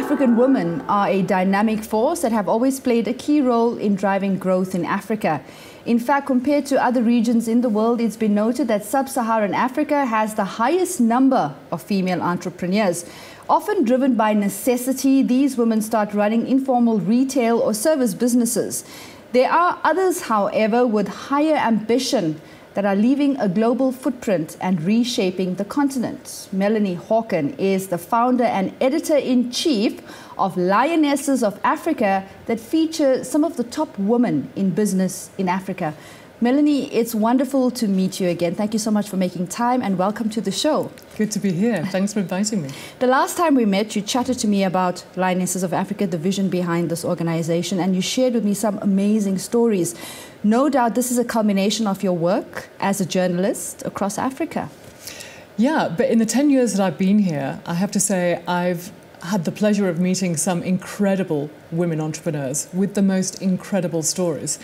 African women are a dynamic force that have always played a key role in driving growth in Africa. In fact, compared to other regions in the world, it's been noted that sub-Saharan Africa has the highest number of female entrepreneurs. Often driven by necessity, these women start running informal retail or service businesses. There are others, however, with higher ambition that are leaving a global footprint and reshaping the continent. Melanie Hawken is the founder and editor-in-chief of Lionesses of Africa that feature some of the top women in business in Africa. Melanie, it's wonderful to meet you again. Thank you so much for making time and welcome to the show. Good to be here. Thanks for inviting me. The last time we met, you chatted to me about Lionesses of Africa, the vision behind this organization, and you shared with me some amazing stories. No doubt this is a culmination of your work as a journalist across Africa. Yeah, but in the 10 years that I've been here, I have to say I've had the pleasure of meeting some incredible women entrepreneurs with the most incredible stories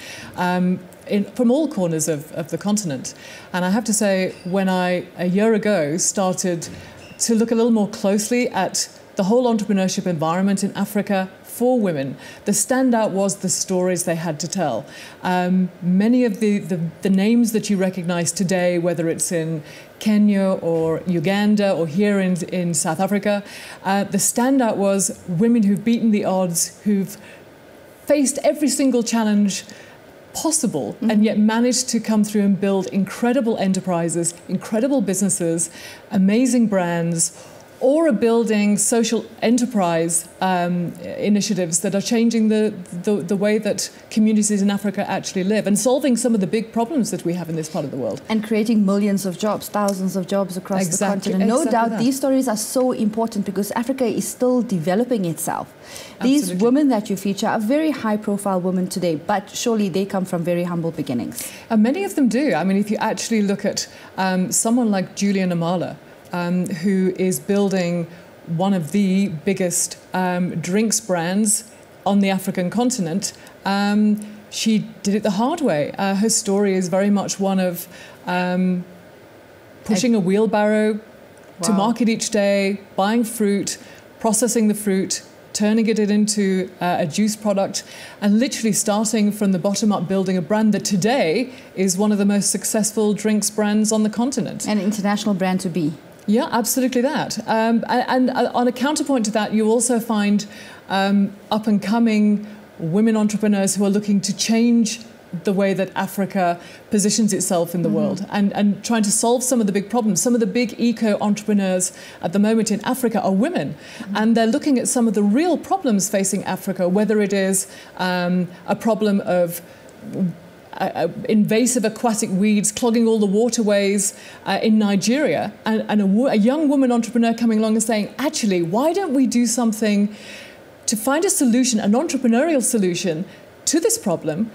from all corners of the continent. And I have to say, when I, a year ago, started to look a little more closely at the whole entrepreneurship environment in Africa for women, the standout was the stories they had to tell. Many of the names that you recognize today, whether it's in Kenya or Uganda or here in South Africa, the standout was women who've beaten the odds, who've faced every single challenge possible, and yet managed to come through and build incredible enterprises, incredible businesses, amazing brands, or are building social enterprise initiatives that are changing the way that communities in Africa actually live and solving some of the big problems that we have in this part of the world. And creating millions of jobs, thousands of jobs across the continent. No doubt these stories are so important because Africa is still developing itself. These women that you feature are very high-profile women today, but surely they come from very humble beginnings. And many of them do. I mean, if you actually look at someone like Julia Namala, who is building one of the biggest drinks brands on the African continent. She did it the hard way. Her story is very much one of pushing a wheelbarrow to market each day, buying fruit, processing the fruit, turning it into a juice product, and literally starting from the bottom up, building a brand that today is one of the most successful drinks brands on the continent. An international brand to be. Yeah, absolutely that. And on a counterpoint to that, you also find up-and-coming women entrepreneurs who are looking to change the way that Africa positions itself in the world and trying to solve some of the big problems. Some of the big eco-entrepreneurs at the moment in Africa are women, and they're looking at some of the real problems facing Africa, whether it is a problem of invasive aquatic weeds clogging all the waterways in Nigeria, and a young woman entrepreneur coming along and saying, actually, why don't we do something to find a solution, an entrepreneurial solution to this problem?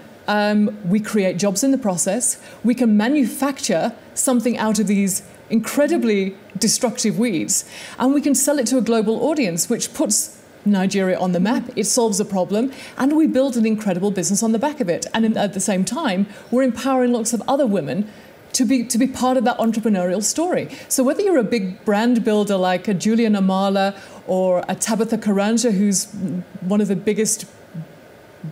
We create jobs in the process. We can manufacture something out of these incredibly destructive weeds, and we can sell it to a global audience, which puts Nigeria on the map. It solves a problem, and we build an incredible business on the back of it. And at the same time, we're empowering lots of other women to be part of that entrepreneurial story. So whether you're a big brand builder like a Julia Namala or a Tabitha Karanja, who's one of the biggest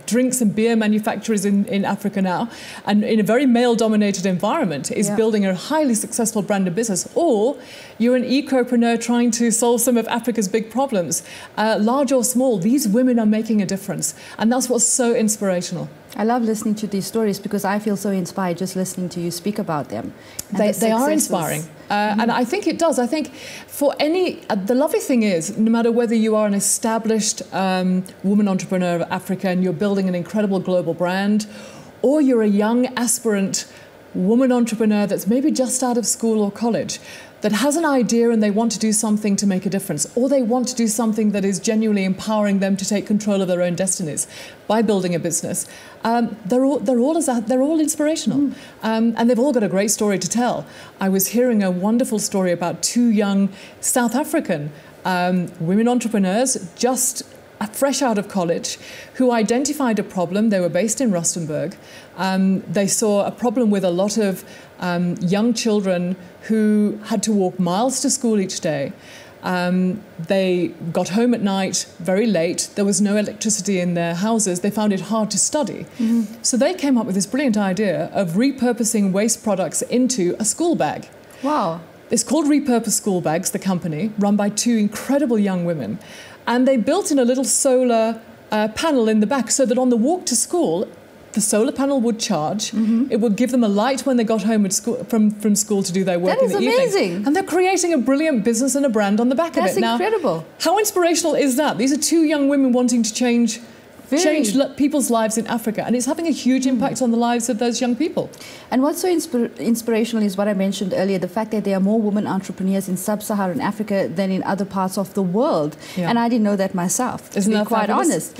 drinks and beer manufacturers in Africa now, and in a very male-dominated environment, is building a highly successful brand of business, or you're an ecopreneur trying to solve some of Africa's big problems, large or small, these women are making a difference, and that's what's so inspirational. I love listening to these stories because I feel so inspired just listening to you speak about them. They are inspiring. And I think it does. I think for the lovely thing is, no matter whether you are an established woman entrepreneur of Africa and you're building an incredible global brand, or you're a young aspirant woman entrepreneur that's maybe just out of school or college, that has an idea and they want to do something to make a difference, or they want to do something that is genuinely empowering them to take control of their own destinies by building a business, they're all inspirational. And they've all got a great story to tell. I was hearing a wonderful story about two young South African women entrepreneurs just fresh out of college, who identified a problem. They were based in Rustenburg. They saw a problem with a lot of young children who had to walk miles to school each day. They got home at night very late. There was no electricity in their houses. They found it hard to study. So they came up with this brilliant idea of repurposing waste products into a school bag. Wow. It's called Repurpose School Bags, the company, run by two incredible young women. And they built in a little solar panel in the back so that on the walk to school, the solar panel would charge. It would give them a light when they got home at school, from school to do their work in the evening. That is amazing. And they're creating a brilliant business and a brand on the back of it. That's incredible. Now, how inspirational is that? These are two young women wanting to change people's lives in Africa, and it's having a huge impact on the lives of those young people. And what's so inspirational is what I mentioned earlier, the fact that there are more women entrepreneurs in sub-Saharan Africa than in other parts of the world. And I didn't know that myself, to be quite honest.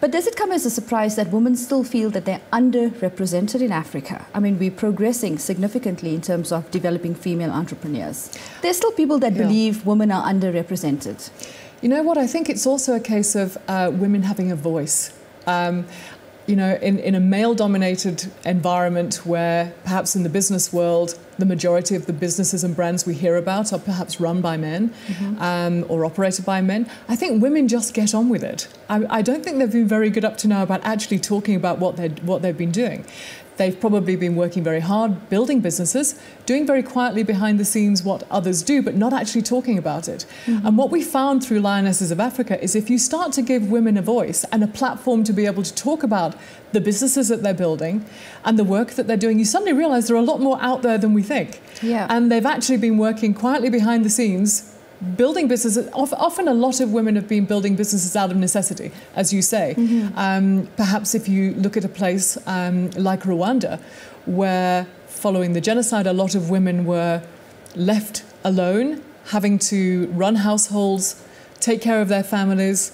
But does it come as a surprise that women still feel that they're underrepresented in Africa? I mean, we're progressing significantly in terms of developing female entrepreneurs. There's still people that believe women are underrepresented. You know what? I think it's also a case of women having a voice. You know, in a male-dominated environment where perhaps in the business world, the majority of the businesses and brands we hear about are perhaps run by men or operated by men, I think women just get on with it. I don't think they've been very good up to now about actually talking about what they've been doing. They've probably been working very hard, building businesses, doing very quietly behind the scenes what others do, but not actually talking about it. And what we found through Lionesses of Africa is if you start to give women a voice and a platform to be able to talk about the businesses that they're building and the work that they're doing, you suddenly realize there are a lot more out there than we think. And they've actually been working quietly behind the scenes, building businesses. Often a lot of women have been building businesses out of necessity, as you say. Perhaps if you look at a place like Rwanda, where following the genocide, a lot of women were left alone, having to run households, take care of their families.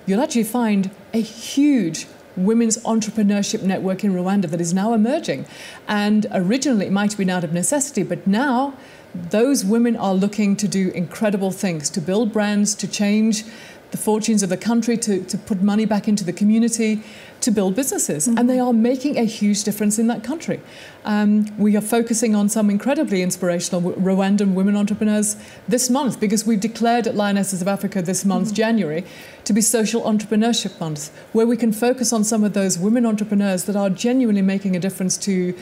You'll actually find a huge women's entrepreneurship network in Rwanda that is now emerging. And originally it might have been out of necessity, but now those women are looking to do incredible things, to build brands, to change the fortunes of the country, to put money back into the community, to build businesses. And they are making a huge difference in that country. We are focusing on some incredibly inspirational Rwandan women entrepreneurs this month, because we've declared at Lionesses of Africa this month, January, to be Social Entrepreneurship Month, where we can focus on some of those women entrepreneurs that are genuinely making a difference to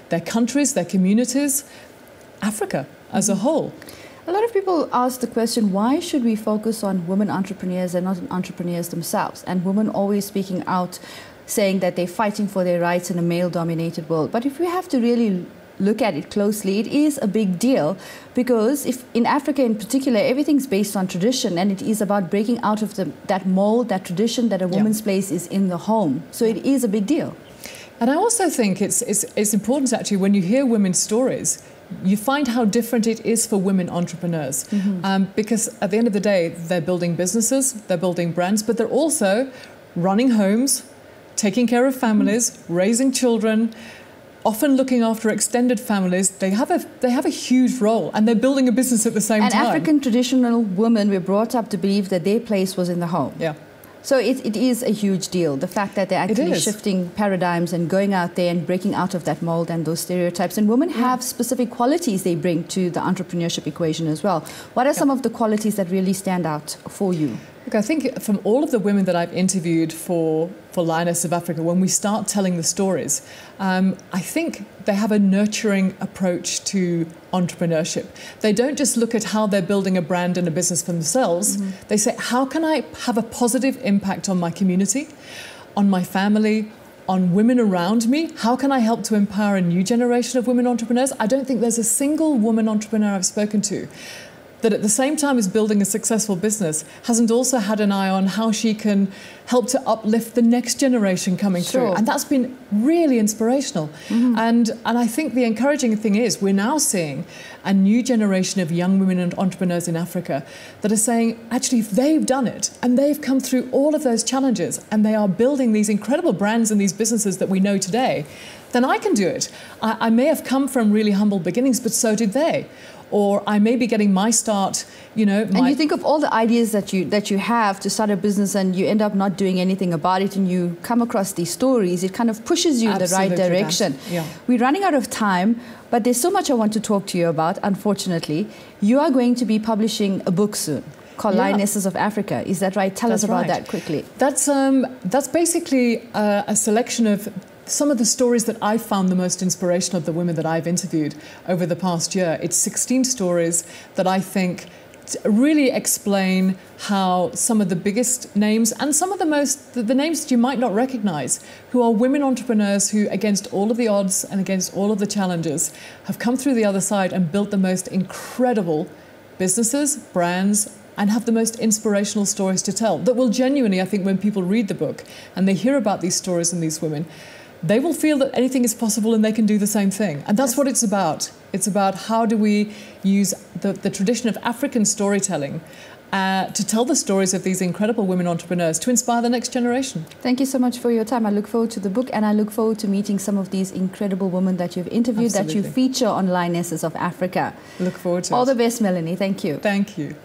their countries, their communities, Africa as a whole. A lot of people ask the question, why should we focus on women entrepreneurs and not on entrepreneurs themselves? And women always speaking out, saying that they're fighting for their rights in a male-dominated world. But if we have to really look at it closely, it is a big deal, because if in Africa in particular, everything's based on tradition, and it is about breaking out of that mold, that tradition that a woman's place is in the home. So it is a big deal. And I also think it's important actually, when you hear women's stories, you find how different it is for women entrepreneurs. Because at the end of the day, they're building businesses, they're building brands, but they're also running homes, taking care of families, raising children, often looking after extended families. They have a huge role, and they're building a business at the same time. And African traditional women were brought up to believe that their place was in the home. So it is a huge deal, the fact that they're actually shifting paradigms and going out there and breaking out of that mold and those stereotypes. And women have specific qualities they bring to the entrepreneurship equation as well. What are some of the qualities that really stand out for you? Look, I think from all of the women that I've interviewed for Lioness of Africa, when we start telling the stories, I think they have a nurturing approach to entrepreneurship. They don't just look at how they're building a brand and a business for themselves. They say, how can I have a positive impact on my community, on my family, on women around me? How can I help to empower a new generation of women entrepreneurs? I don't think there's a single woman entrepreneur I've spoken to that at the same time as building a successful business hasn't also had an eye on how she can help to uplift the next generation coming through. And that's been really inspirational. And I think the encouraging thing is we're now seeing a new generation of young women and entrepreneurs in Africa that are saying, actually, if they've done it and they've come through all of those challenges and they are building these incredible brands and these businesses that we know today, then I can do it. I may have come from really humble beginnings, but so did they. or I may be getting my start, you know. And you think of all the ideas that you have to start a business, and you end up not doing anything about it, and you come across these stories, it kind of pushes you in the right direction. Yeah. We're running out of time, but there's so much I want to talk to you about, unfortunately. You are going to be publishing a book soon called Lionesses of Africa. Is that right? Tell us about that quickly. That's basically a selection of some of the stories that I found the most inspirational of the women that I've interviewed over the past year. It's 16 stories that I think really explain how some of the biggest names and some of the names that you might not recognize, who are women entrepreneurs who, against all of the odds and against all of the challenges, have come through the other side and built the most incredible businesses, brands, and have the most inspirational stories to tell that will genuinely, I think, when people read the book and they hear about these stories and these women, they will feel that anything is possible and they can do the same thing. And that's what it's about. It's about how do we use the tradition of African storytelling to tell the stories of these incredible women entrepreneurs to inspire the next generation. Thank you so much for your time. I look forward to the book, and I look forward to meeting some of these incredible women that you've interviewed, that you feature on Lionesses of Africa. Look forward to it. All the best, Melanie. Thank you. Thank you.